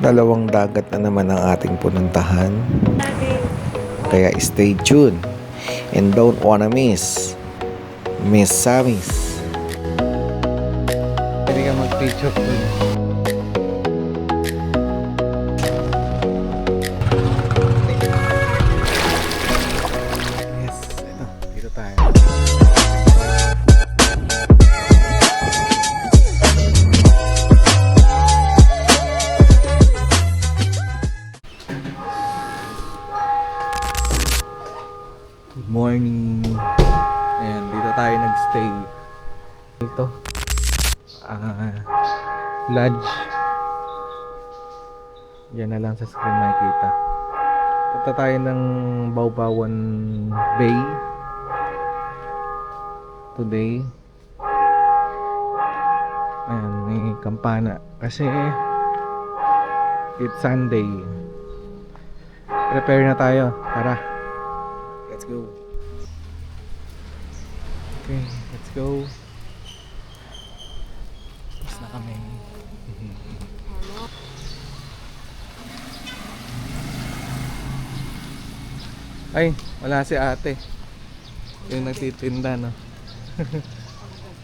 Dalawang dagat na naman ang ating pununtahan. Kaya stay tuned and don't wanna miss Miss Samis. Pwede ka mag-picture dun. Yes, ito. Dito tayo. Good morning. Ayan, dito tayo nag-stay. Ito. Lodge. Yan na lang sa screen makikita. Punta tayo ng Bawbawan Bay today. Ayan, may kampana kasi it's Sunday. Prepare na tayo. Tara. Let's go. Okay, let's go. Tapos na kami. Ay, wala si ate. Yung nagtitinda, no?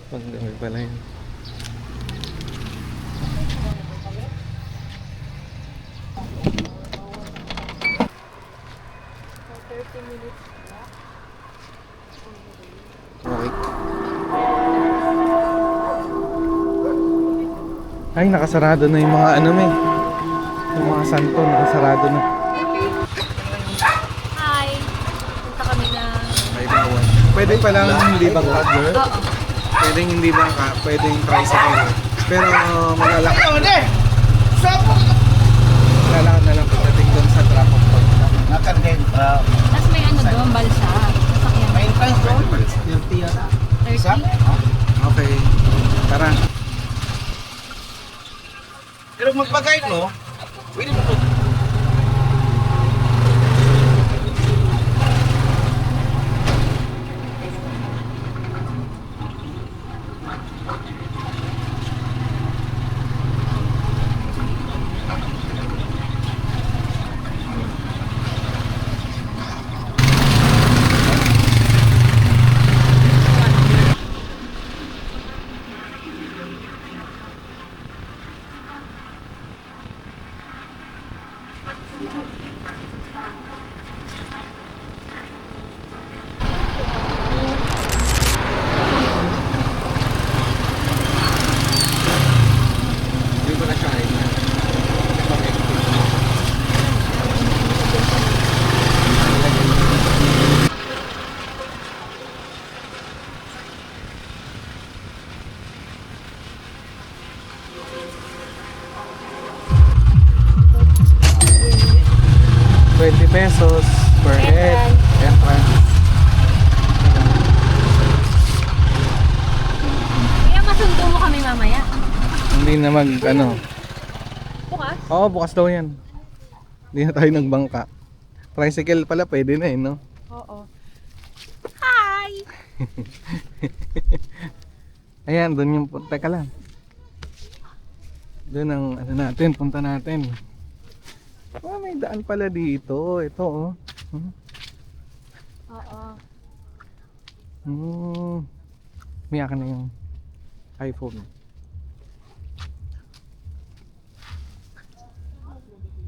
Panggamay pala yun. Okay. Ay, nakasarado na yung mga ano may. Yung mga santo, nakasarado na. Hi! Punta kami na... May bawan. Pwede palang hindi bangka, girl? Oo. Pwedeng hindi bangka, pwedeng tricycle. Pero malalakad. Malalakad na lang pagdating doon sa drop-off point. Tapos may ano doon, balsa. Sasakyan. May entrance doon? 30? Okay, tara. Pero magpag-guide mo, pwede mo po. Hindi ko na siya ayun. 20 pesos per head. Entrance. Kaya masundo mo kami mamaya. Hindi na mag ano. Bukas? Oo, bukas daw yan. Hindi na tayo nagbangka. Tricycle pala pwede na no? Oo. Hi! Ayan, doon yung punta ka lang. Doon ang ano natin, punta natin. Oh, may daan pala dito. Ito oh. Oo. May akin na yung iPhone.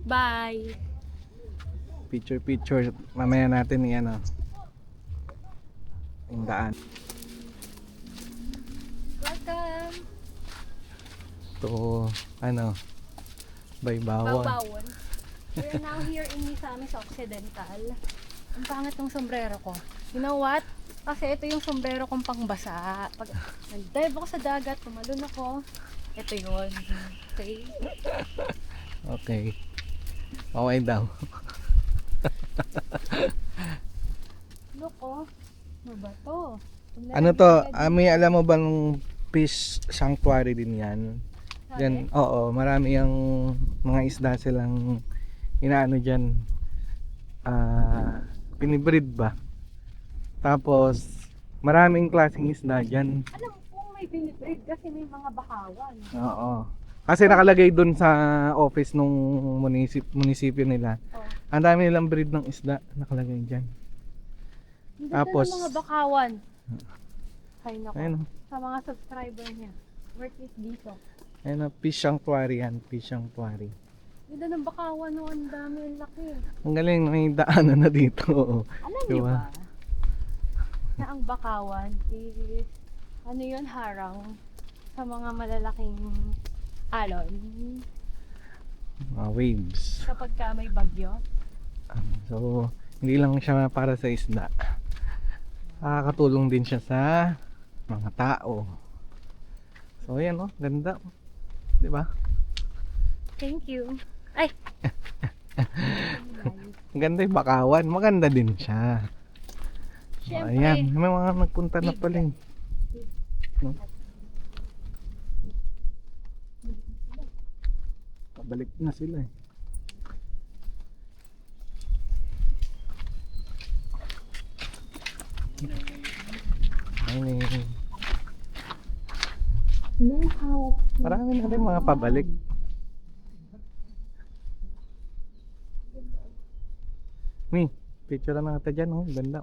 Bye! Picture. Mamaya natin yan oh. Yung daan. Welcome! Ito, ano, Baybawan. Bawbawon. We're now here in Misamis Occidental. Ang pangit ng sombrero ko. You know what? Kasi ito yung sombrero kong pangbasa. Pag nag-dive ako sa dagat, tumalon ako. Ito yun. Okay? Okay. Okay daw. Look oh. Ano ba to? Ano to? May alam mo bang fish sanctuary din yan? Yan, oo, marami yung mga isda silang inaano dyan. Pinibreed ba? Tapos maraming klaseng isda dyan. Alam ko may binibreed kasi may mga bakawan. Oo. Kasi nakalagay dun sa office nung munisipyo nila. Oh. Ang dami nilang breed ng isda nakalagay dyan. Ang ganda Tapos- ng mga bakawan. Ay nako. Ayun o. Sa mga subscriber niya. Worth it dito. Ayun o, fish sanctuary yan. Fish sanctuary. Ganda ng bakawan no, ang dami, ang laki. Ang galing, may daanan na dito. Alam niyo Diba? ba na ang bakawan is ano yun, harang sa mga malalaking alon Mga waves. kapag ka may bagyo. So, hindi lang siya para sa isda. Nakakatulong din siya sa mga tao. So, ayan o, ganda. Diba? Thank you. Ay! Ang ganda yung bakawan. Maganda din siya. Siyempre, Ayan, may mga nagpunta na pala eh. No? Pabalik na sila eh. Ayun eh. Marami na rin mga pabalik. Mi, picture na natin dyan oh. Ganda.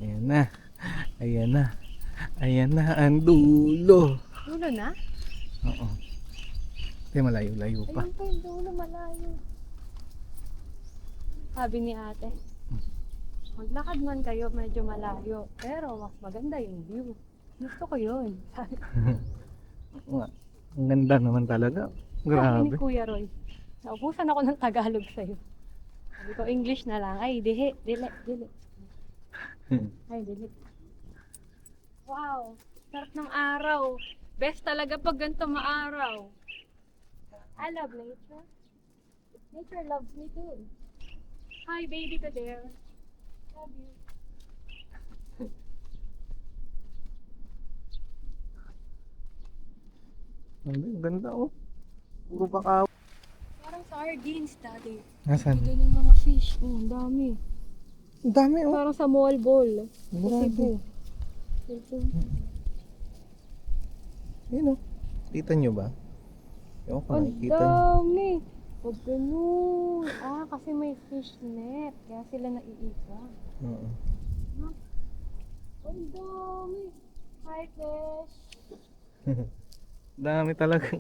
Ayan na. Ayan na. Ayan na ang dulo. dulo na? Oo. Hindi, malayo-layo pa. Ayun pa yung dulo, malayo. Sabi ni ate, maglakad man kayo, medyo malayo. Pero mas maganda yung view. Gusto ko yun. Sabi Nga, ang ganda naman talaga. ni Grabe. Kuya Roy. Naubusan ako ng Tagalog sa'yo. Sabi ko, English na lang. Ay, dili. Ay, dili. Wow, sarap ng araw. Best talaga pag ganito maaraw. I love nature. Nature loves me too. Hi, baby ka there. Love you. Ang ganda oh. Puro bakaw. Parang sardines, daddy. Nasaan? Ganun mga fish. Ang dami. Ang dami oh. Parang sa mall ball. Sa Grabe. Cebu. Ayun oh. Kita nyo ba? Ewan ko, Ang nakikita nyo. dami. Huwag ganun. Ah, kasi may fish net. Kaya sila naiipa. Oo. Ang dami. Hi, fish. Dami talaga.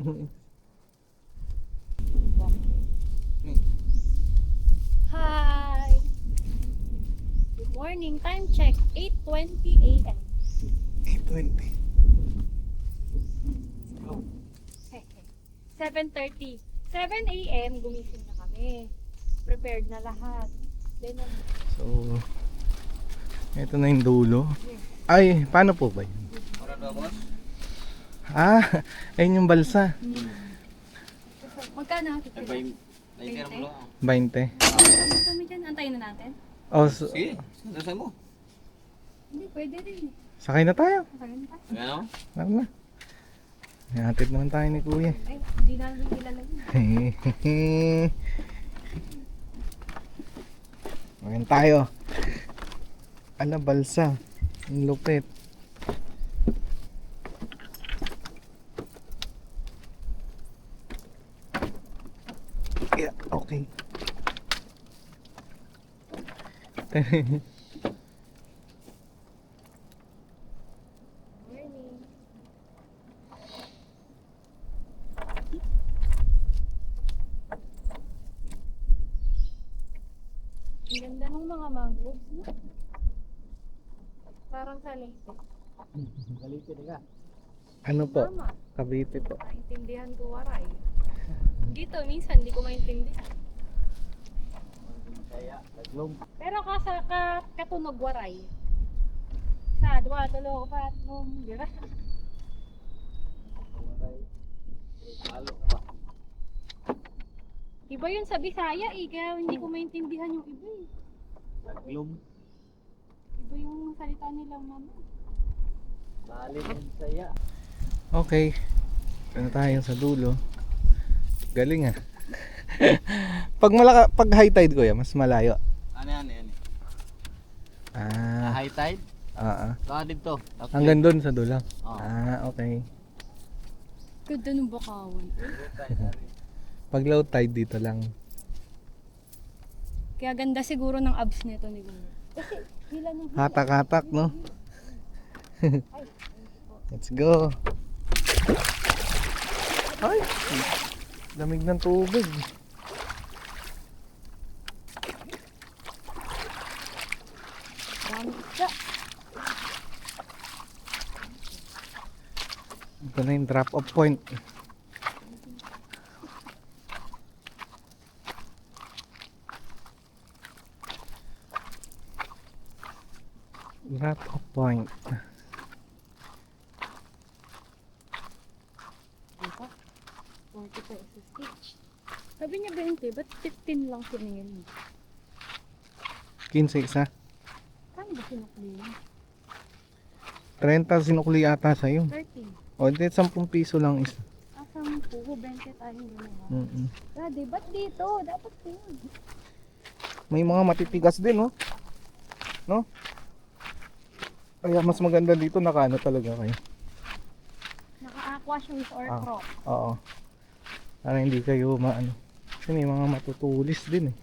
Hi. Good morning. Time check. 8:20 a.m. 820. 7:30. 7 a.m. gumising na kami. Prepared na lahat. Then, So, ito na yung dulo. Ay, paano po ba yun? Ah, ayun yung balsa. magkano natin? 20. Kami dyan. Antayin na natin. Oh, so, Sige, saan mo? Hindi, pwede rin. sakay na tayo. Antayin pa. Ano? Tara na. Hatid naman tayo ni Kuya. Ay, hindi namin kilala yun. Ngayon tayo. Ala, balsa. Ang lupit. Yeah, okay. Morning. Ang ganda ng mga mangroves, no? Parang sa lake. Ano po? Tama. Cavite po. Naintindihan ko waray. Dito, minsan, di ko maintindihan. Pero katunog waray. Sa, dua, tulo, pat, di ba? Iba yun sa Bisaya eh, kaya hindi ko maintindihan yung iba eh. Iba yung salita nilang mama. Okay. Ano tayo sa dulo? Galing ah. Pag high tide ko mas malayo. Ano yan? Ah, High tide? ah. Saka dito. Hanggang doon sa dulo. Oo. Ah, okay. Ganda ng Bakawan. Pag low tide dito lang. Kaya ganda siguro ng abs nito ni Kuya. Kasi hila ng hila. Hatak-hatak, no? Let's go. Ay, lamig ng tubig. Dami isda. Ito na yung drop off point. Drop off point. Diba? 40 pesos each. Sabi niya 20, ba't 15 lang siningin mo? 15 isa. Kano ba sinukli mo? 30 sinukli ata sa'yo. 30. O, hindi, 10 piso lang isa. Asang puho, 20 tayo ginawa. Mm-mm. Daddy, ba't dito? Dapat yun. May mga matitigas din, no? No? Kaya mas maganda dito, nakaano talaga kayo. Naka-aqua shoes or Ah. croc. Oo. Para hindi kayo maano. Kasi may mga matutulis din eh.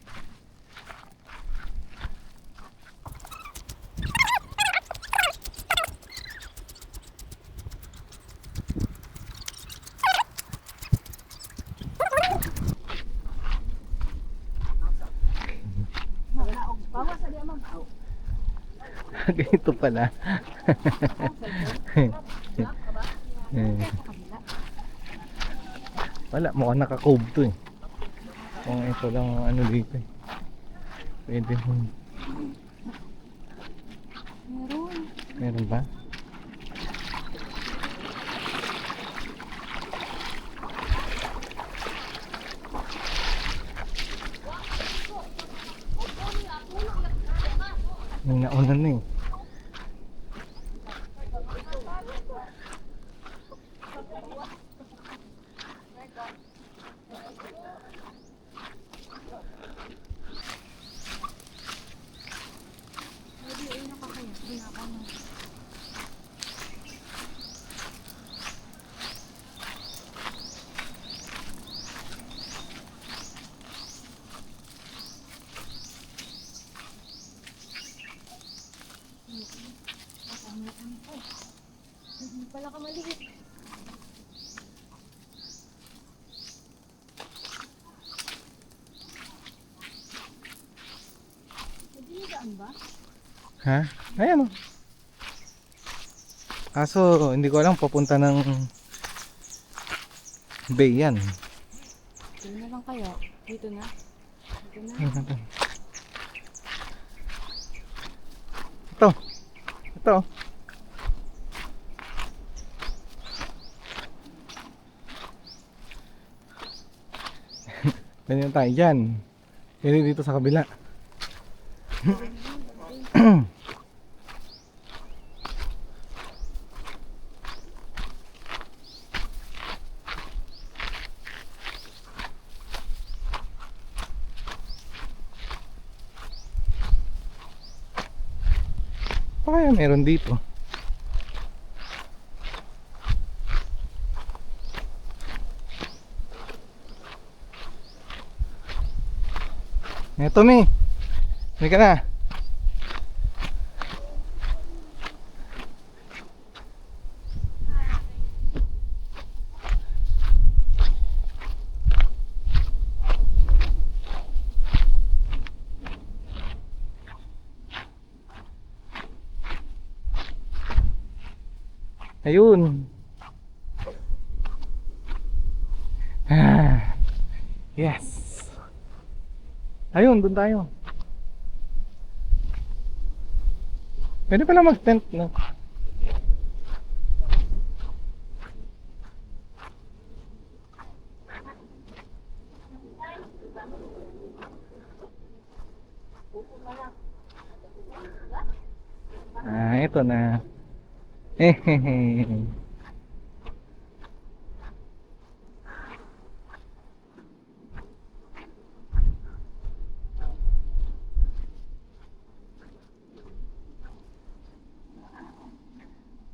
Bawa sa diya mabaw. Ganito pala. Eh. Wala, mukhang naka-cove to eh. Kung ito lang ang ano dito eh. Pwede mo. Meron. Meron ba? May nauna na eh. Hindi pala ka maliit. Pwede nigaan ba? Ha? Ayan oh. Kaso hindi ko alam papunta ng bay yan. Dito na lang kaya. Dito na. Dito na. Ayun na to. Ito. Ito. Ganyan tayo dyan. Pwede dito sa kabila. Pa kaya meron dito? Eto mi. Hindi ka na. Ayun. Ah. Yes. Ayun, doon tayo. Pwede pala mag-tent na. Ah, ito na. Hehehe.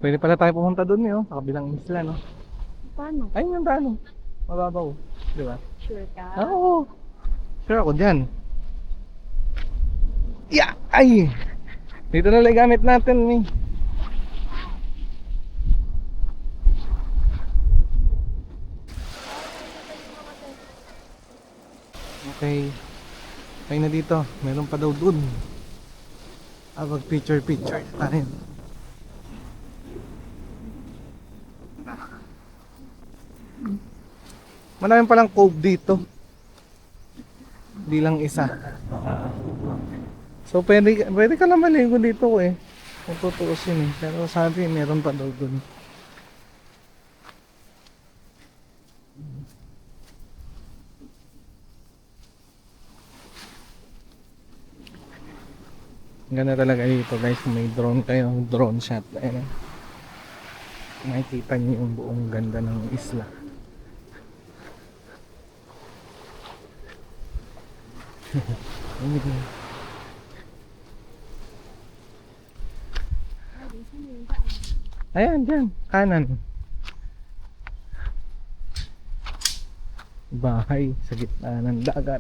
Pwede pala tayo pumunta doon eh, oh, sa kabilang isla, no? Paano? Ayun yung daan. Mababaw. Di ba? Sure ka? Oo. Sure ako dyan. Yeah! Ay! Dito na lang gamit natin, eh. Okay. Okay na dito. Meron pa daw dun. Mag picture tayo. Maraming palang cove dito. Hindi lang isa. So pwede ka lang maligo dito ko eh. Kung tutuusin eh. Pero sabi meron pa daw dun. Ganda talaga dito guys. Kung may drone kayo, drone shot. Ayan. Makikita niyo yung buong ganda ng isla. Ayan, dyan. Kanan. Bahay sa gitna ng dagat.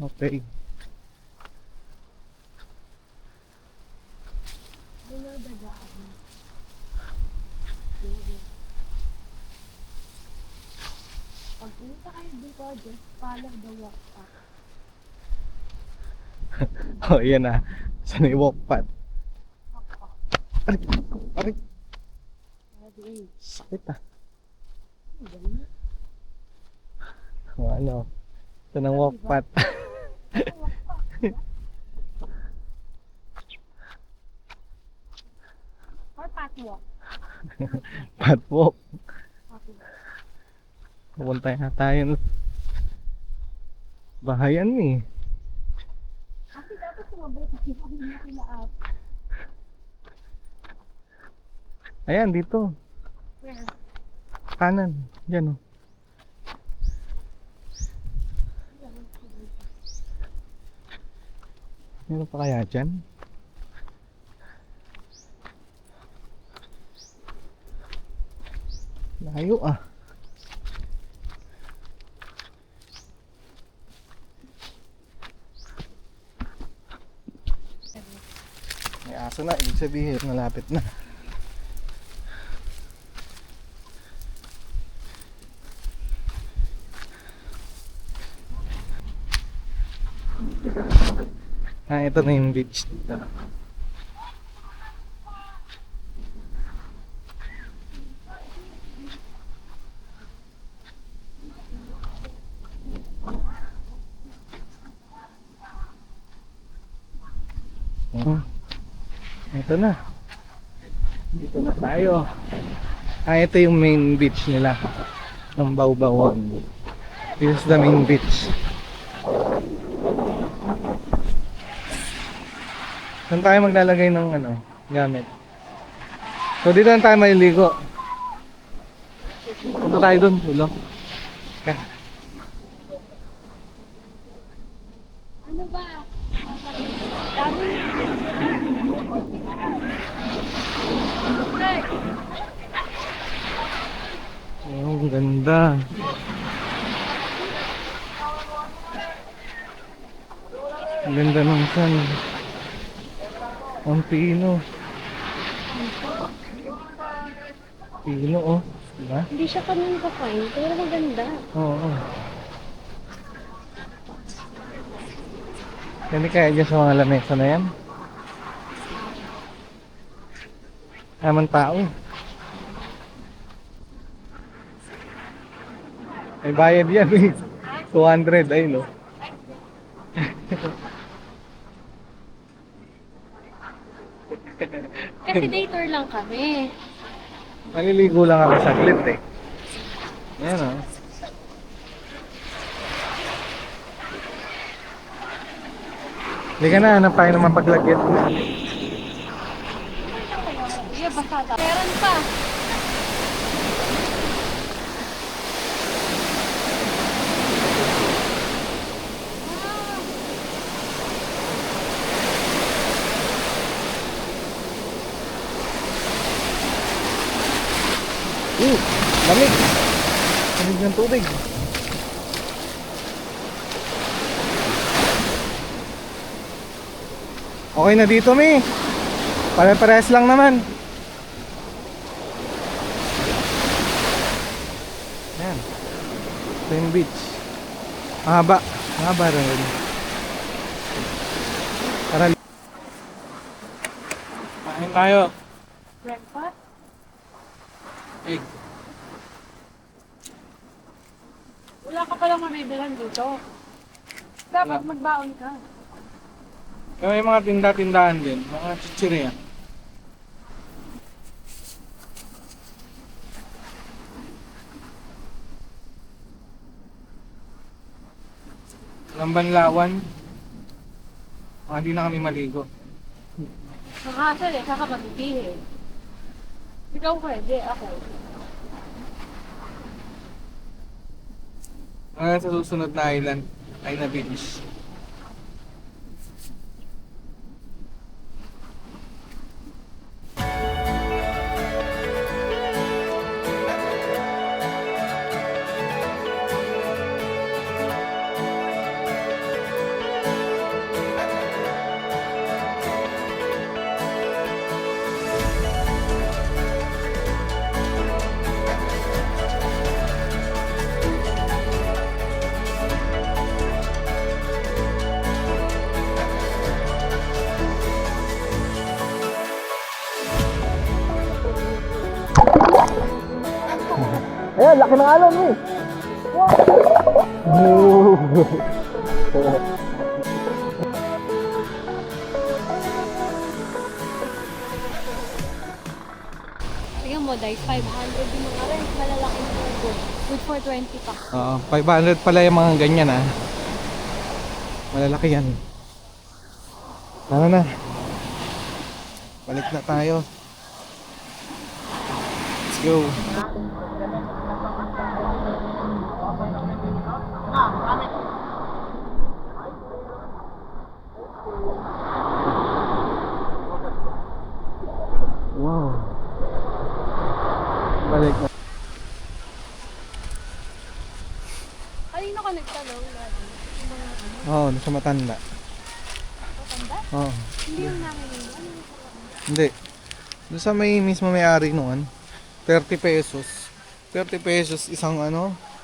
Okay. Pag punta kayo dito, just follow the walk path. Oh, yan na. Saan yung walk path? Aray! Aray! Sakit ah. O ano? Ito ng walk path. Or path walk. Path walk. Path walk. Pupunta na tayo. Bahayan eh. Kasi dapat sumabay kasi ako hindi kila-up. Ayan, dito. Where? Kanan. Diyan oh. Meron pa kaya dyan? Layo ah. May aso na, ibig sabihin malapit na. Ito na yung beach dito. Ito na. Dito na tayo. Ito yung main beach nila. Ng Bawbawan. This is the main beach. Saan tayo maglalagay ng gamit? So dito na tayo maliligo. Punta tayo dun, ulo. Okay. Ano ba? Dami. Oh, ang ganda. Ang ganda ng sun. Ang pino. Pino oh. Diba? Hindi siya kanang ka-fine, pero maganda. Oo. Hindi kaya dyan sa mga lamesa na yan? Naman tao. May bayad yan eh. 200 ay no. Kasi day tour lang kami. Maliligo lang ako saglit eh. Ayan o. Hindi ka na, hanap tayo naman paglagyan. Yeah, basta. Meron pa. Lamig ng tubig. Okay na dito, Mi. Pare-parehas lang naman. Ayan. Ito yung beach. Mahaba. Mahaba rin. Tara. Kain tayo. Breakfast? Egg. Wala ka palang mabibilan dito. Dapat magbaon ka. May mga tinda-tindahan din. Mga chichirya. Lambanlawan. Mga di na kami maligo. Nakasal eh, saka magpipihi. Ikaw pwede, ako. Hanggang sa susunod na island ay na beach. Ayan, laki ng alon eh. Tingnan mo, guys, 500 yung mga rent. Malalaking tubo. Good for 20 pa. Oo, 500 pala yung mga ganyan ah. Malalaki yan. Tara na. Balik na tayo. Let's go. Wow. Balik na. Kanino ka nagtanong natin? Oo, sa matanda. Matanda? Oo. Hindi yung namin yun. Ano yung Hindi. Doon sa may mismo may-ari noon, 30 pesos. 30 pesos isang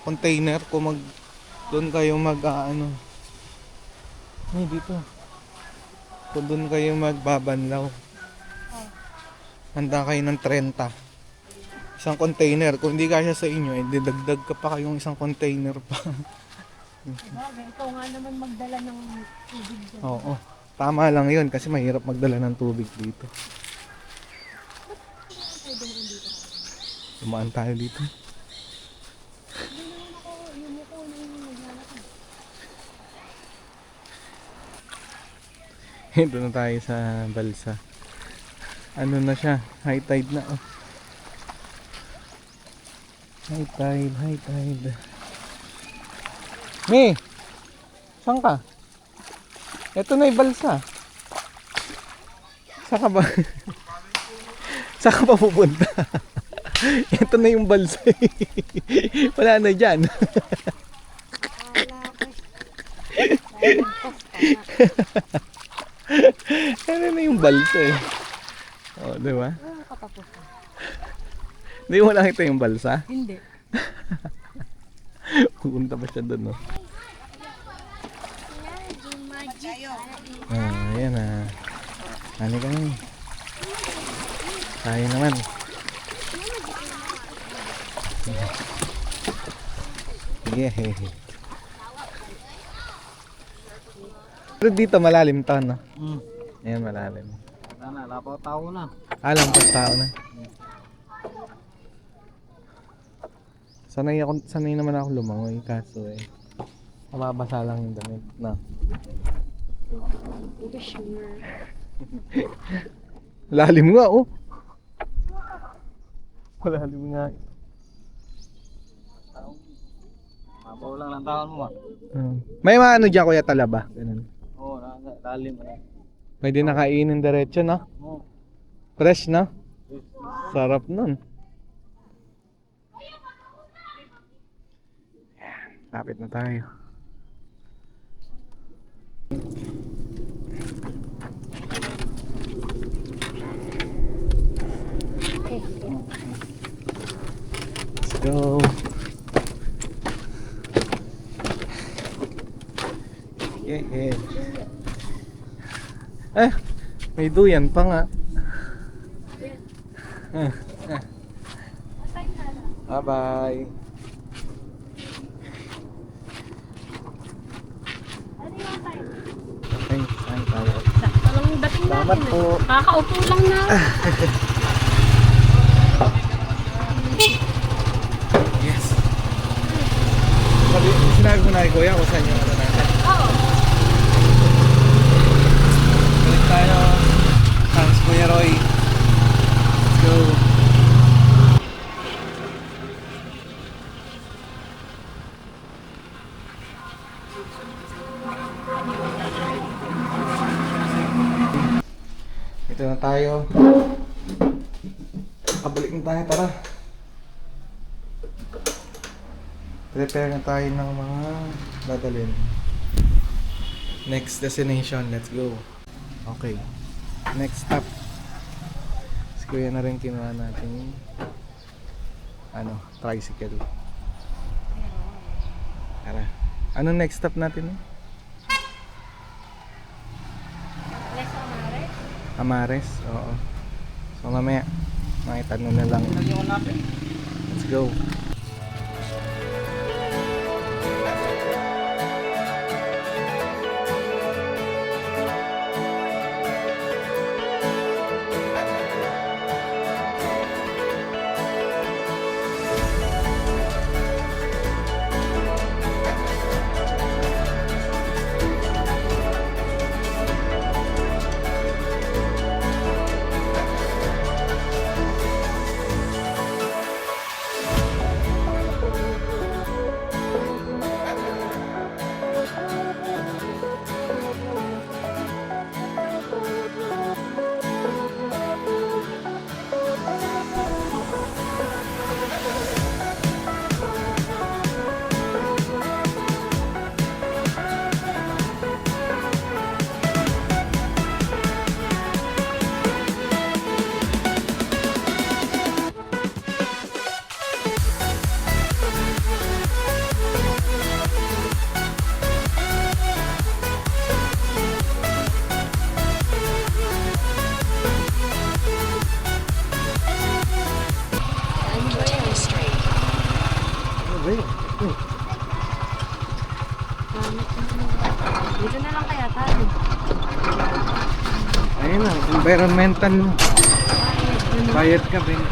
container kung doon kayo Ay, dito. Kung doon kayo magbabanlaw. Handa kayo ng 30. Isang container. Kung hindi kasya sa inyo, didagdag ka pa kayong isang container pa. bagay? Ikaw nga naman magdala ng tubig dyan. Oo. Tama lang yun kasi mahirap magdala ng tubig dito. Dumaan tayo dito. Ito na tayo sa balsa. Ano na siya? High tide na. Oh. High tide, high tide. Mi! Saan ka? Ito na yung balsa. Saan ka ba? Saan ka pa pupunta? Ito na yung balsa. Wala na dyan. Ano na yung balsa eh. O, di ba? Ano katapusan? Hindi mo nakita yung balsa? Hindi. Pupunta pa siya doon, no? Ayan na. Ano ka na? Tayo naman. Yeah. Pero dito malalim to, no? Ayan, malalim. Lapaw tao na. Lampas tao na. Sanay naman ako lumangoy, kaso mababasa lang yung damit, no? Hindi sure. Lalim nga, oh. Malalim nga. Lapaw lang ng taon mo. May mga dyan, kuya, talaba. Ganun. Oo, lalim. Pwede nakainin diretso, no? Oo. Fresh, no? Sarap nun. Lapit na tayo. Okay. Let's go. Yeah. May duyan pa nga. Bye-bye. Ano yung time? Okay, saan tayo? Sakto lang yung dating Salamat natin. po. Kakaupo lang na. Yes. Sinabi ko na kay Kuya kung saan yung ano natin. Oo. Balik tayo. Thanks Kuya Roy. Let's go. Ito na tayo. Kabalik na tayo, tara. Prepare na tayo ng mga dadalhin. Next destination, let's go. Okay. Next stop. Si Kuya na rin kinuha natin tricycle. Tara. Anong next stop natin? Les Amares. Amares, oo. So mamaya, makita nyo na lang. Let's go. Dito na lang kaya tayo. Ayun na, environmental. Bayad ka, Ben.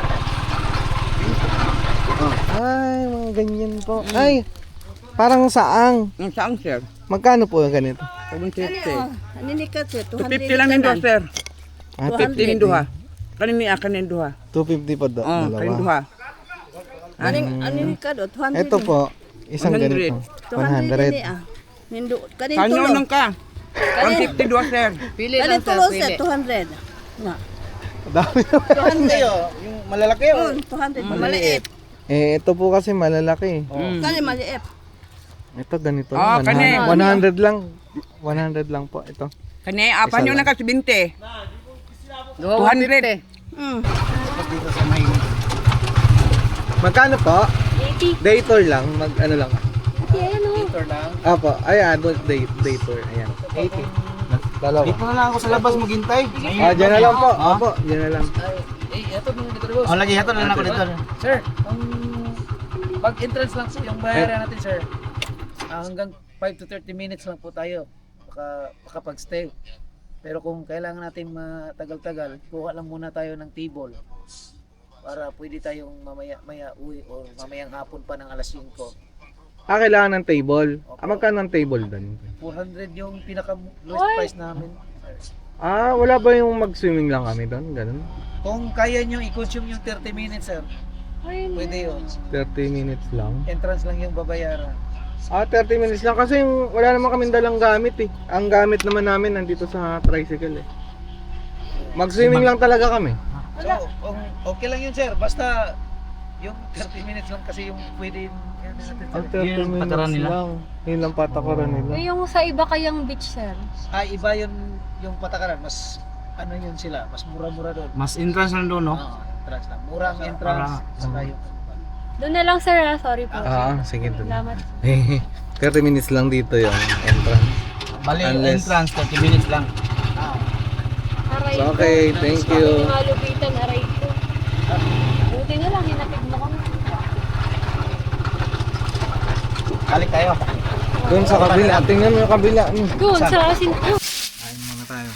Oh. Ay, mga ganyan po. Ay, parang saang. Ang saan, sir? Magkano po yung ganito? 750. Ninikat sir, 250 lang yung duha, sir. Ah, 250 yung duha. Kanini akan yung duha. 250 po Oh, kanin dalawa. duha. Ninikat o, 200. Ito po, isang 100. ganito. 200 100. Nindo, kanin Kanyo tulo. lang ka. 150 duha, sir. Kanin tulo sir, 200. Na. Dami naman. 200. Yung malalaki o? 200. Maliit. Ito po kasi malalaki. Kanin maliit. Ito ganito. Ah, 100 lang. 100 lang po ito. Kani, apa Isa nyo lang. na kasi 20. 200. Mm. Magkano po? 80. Day tour lang, ano lang. Ayan o. Apo, ayan, day tour. Ayan. 80. Dalawa. Dito na lang ako sa labas maghintay. Diyan na lang po. Opo, diyan na lang. O, lagi hato na lang ako dito. Sir, pag entrance lang po yung bayaran natin, sir. Hanggang 5 to 30 minutes lang po tayo makapag-stay. Pero kung kailangan natin matagal-tagal, kuha lang muna tayo ng table para pwede tayong maya uwi o mamayang hapon pa ng alas 5. Kailangan ng table. Magkano ang table doon? 400 yung pinaka-lowest price namin. Wala ba yung mag-swimming lang kami doon? Ganun? Kung kaya nyo i-consume yung 30 minutes, sir, pwede yun. 30 minutes lang. Entrance lang yung babayaran. 30 minutes lang kasi yung wala naman kaming dalang gamit eh. Ang gamit naman namin nandito sa tricycle eh. Mag-swimming lang talaga kami. So, okay lang yun, sir. Basta yung 30 minutes lang kasi yung pwede Ang 30 minutes lang. Yun lang patakaran nila. Yung sa iba kayang beach, sir. Iba yung patakaran, mas ano yun sila, mas mura-mura doon. Mas entrance lang doon, no? Oo, entrance lang. Murang entrance, saka yung Doon na lang, sir. Sorry po. Sige dun. Salamat. 30 minutes lang dito yung entrance. Bali, Unless- entrance, 30 minutes lang. Aray So, okay, ko. thank Kami you. ni Malupitan, aray ko. Buti na lang, hinatid mo kami. Balik tayo. Doon sa kabila. Tingnan mo yung kabila. Doon, sa asin. Kain muna tayo.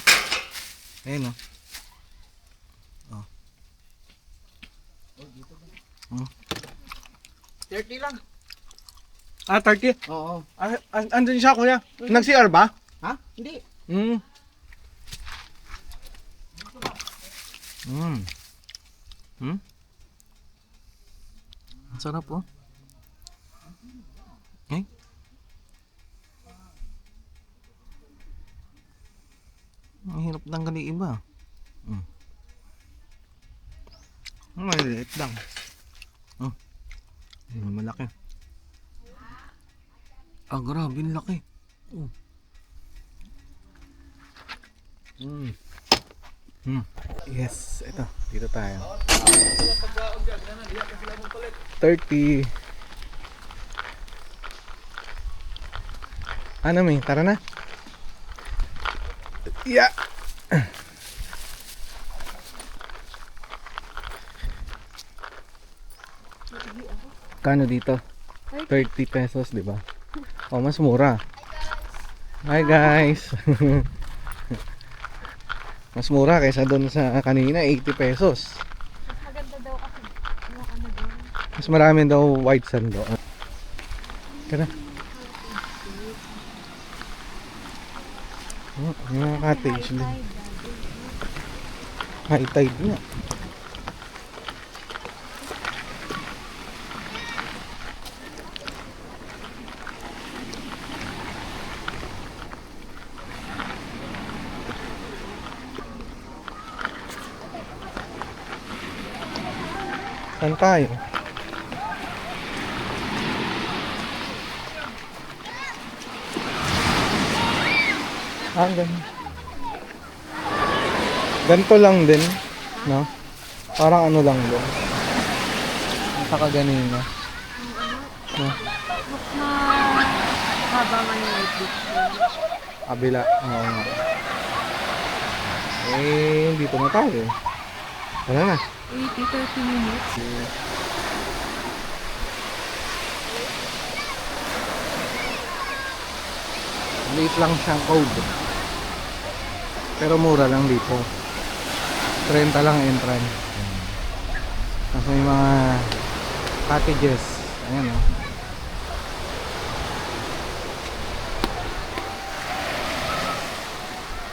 Ayun o. Oh. 30 lang. 30? Oo. Andun siya kuya. Nag-CR ba? Ha? Hindi. Mm. Ang sarap oh. Eh? Ang hirap tanggalin iba. Maliliit lang. Malaki. Grabe, ang laki. Yes, ito. Dito tayo. 30. Ano may? Tara na. Yeah. Kano dito? 30 pesos, di ba? Oh, mas mura. Hi guys. Mas mura kaysa doon sa kanina, 80 pesos. Maganda daw kasi. Yung ano doon. Mas marami daw white sand doon. Tara. Oh, yung mga cottage din. High tide na. Saan tayo? Ganun. Ganito lang din, no? Parang ano lang din. Saka ganina. No? Haba man yung light beach. Kabila. Oo nga. Dito na tayo. Tara na. 30 minutes. Late lang siyang code. Pero mura lang dito. 30 lang entrance. Tapos may mga cottages. Ayan o.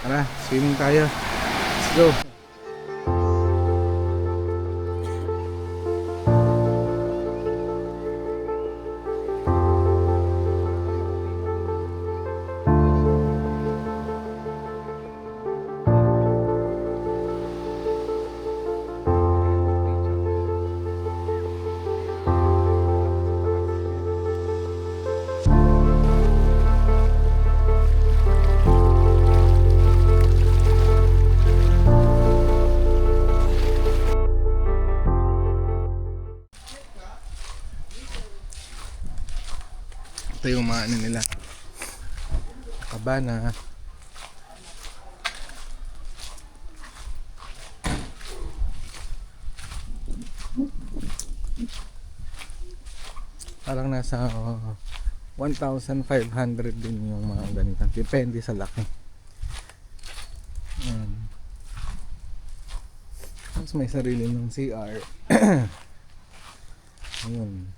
Tara, swimming tayo. Let's go. Ito yung mga ano nila. Cabana. Parang nasa 1,500 din yung mga ganitan. Depende sa laki. Ayan. Tapos may sarili ng CR. Ayun.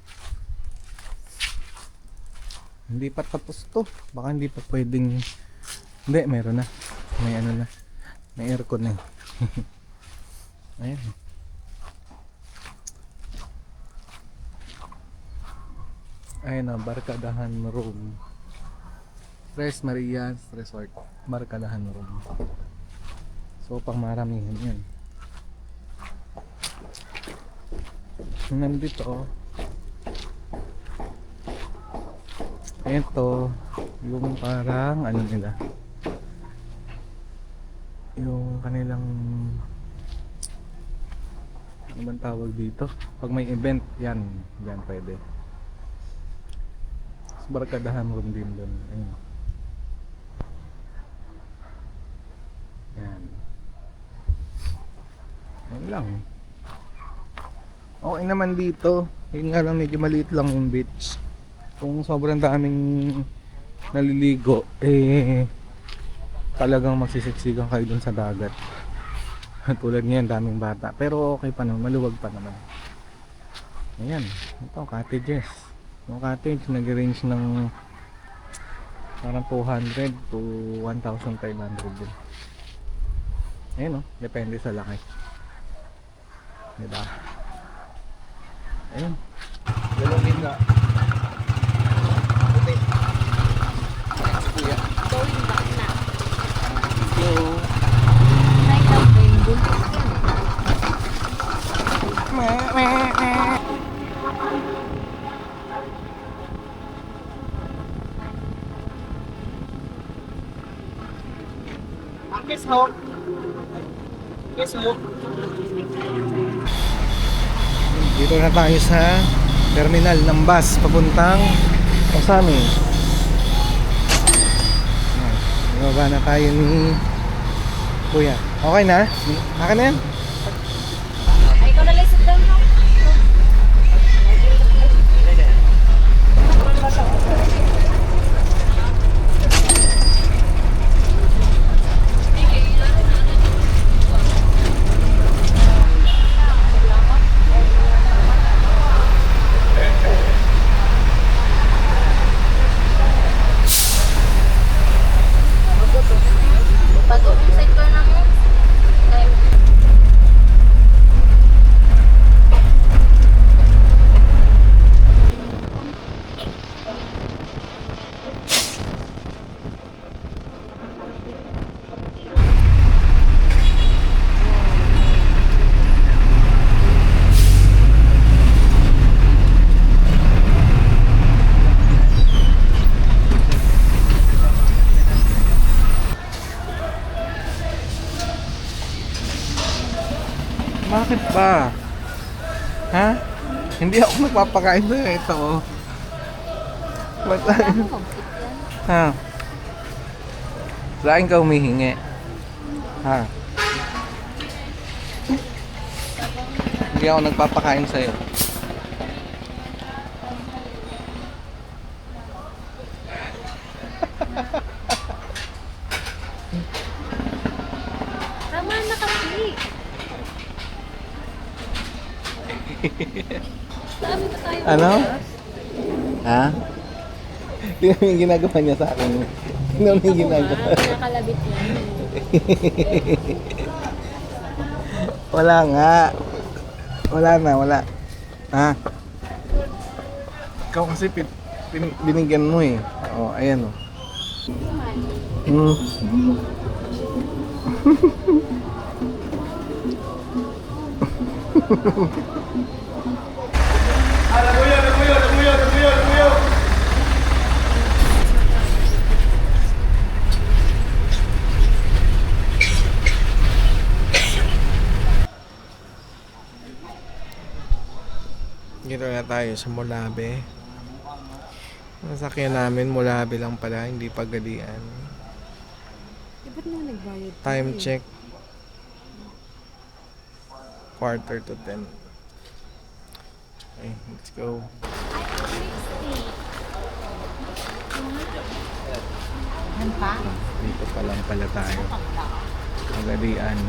Hindi pa tapos to. Baka hindi pa pwedeng. Hindi, meron na. May ano na. May aircon na. Ayan. Ayan na, Barkadahan Room. Tres Marias Resort. Barkadahan Room. So, pang maramihan yan. Nandito, Ito, yung parang ano nila, yung kanilang ano bang tawag dito, pag may event, yan pwede. Barkadahan room din doon. Ayun. Yan. Ayun lang. Okay naman dito. Yun nga lang, medyo maliit lang yung beach. Kung sobrang daming naliligo, talagang magsisiksikan kayo dun sa dagat. Tulad ngayon, daming bata. Pero okay pa naman, maluwag pa naman. Ayan, ito, cottages. Yung cottage, nag-range ng parang 200 to 1,500 din. Ayan o, depende sa laki. Diba? Ayun. Dalawin ka. Puti. Kuya. Going back na. Yo. Night out ba yung buntis yan? Kiss ho. Kiss ho. Dito na tayo sa terminal ng bus papuntang Osami. Ayan. Bumaba na tayo ni Kuya. Okay na? Akin na yan? Ay, ikaw na lang sit down, no? Bago yung sector na mo. Okay. Bakit ba? Ha? Hindi ako nagpapakain na ito. Oh. Ba't ha? Saan ka humihingi? Ha? Hindi ako nagpapakain sa'yo. Tama na kasi. Dami pa tayo. Ano? Ha? Tingnan mo yung ginagawa niya sa akin. Tingnan mo yung ginagawa. Nakalabit yan. Wala nga. Wala na, wala. Ha? Ikaw kasi binigyan mo eh. Oh, ayan oh. Dito na tayo sa Molabe. Nasakyan namin Molabe lang pala, hindi Pagadian. Ba't na nagbayad? Time check. 9:45. Okay, let's go. Yan pa? Dito pa lang pala tayo. Pagadian.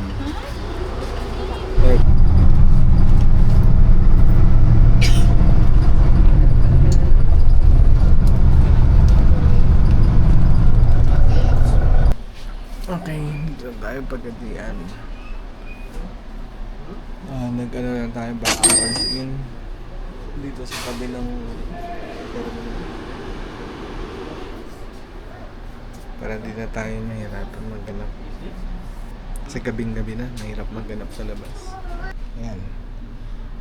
Okay, dito tayo Pagadian. Nag-ano lang tayo, back hours in dito sa kabilang terminal. Para di na tayo nahirapan maghanap. Kasi gabing-gabi na, mahirap maghanap sa labas. Ayan.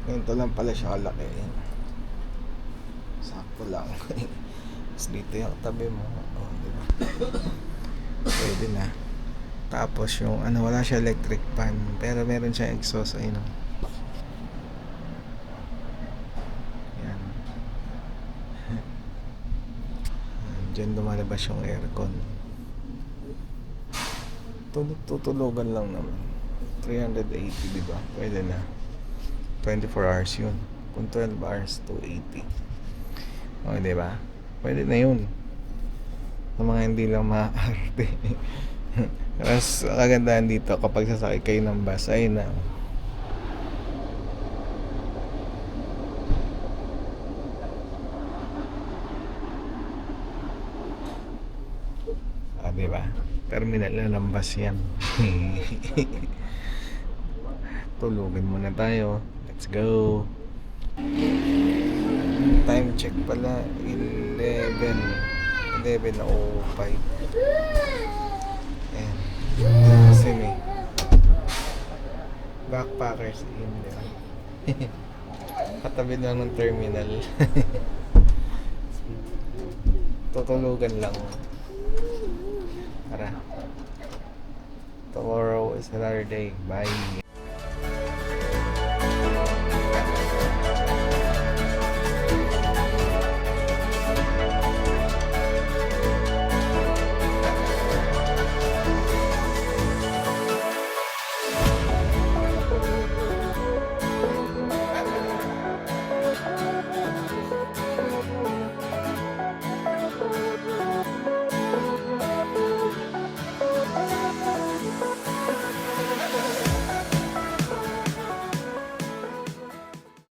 Ganito lang pala siya kalaki. Sakto lang. Tapos dito yung tabi mo. Oh, diba? Pwede na. Tapos yung ano, wala siya electric fan. Pero meron siya exhaust. Ayun o. Yan. Diyan lumalabas yung aircon. Tutulugan lang naman. 380, di ba? Pwede na. 24 hours yun. Kung 12 hours, 280. O, di ba? Pwede na yun. Sa mga hindi lang maaarte. Mas kagandahan dito kapag sasakay kayo ng bus, ay na. Ah, di ba? Terminal na ng bus yan. Tulugin muna tayo. Let's go. Time check pala 11:05. Ayan. Kasi may backpackers in, di ba? Katabi lang ng terminal. Tutulugan lang. Tara. Tomorrow is another day. Bye.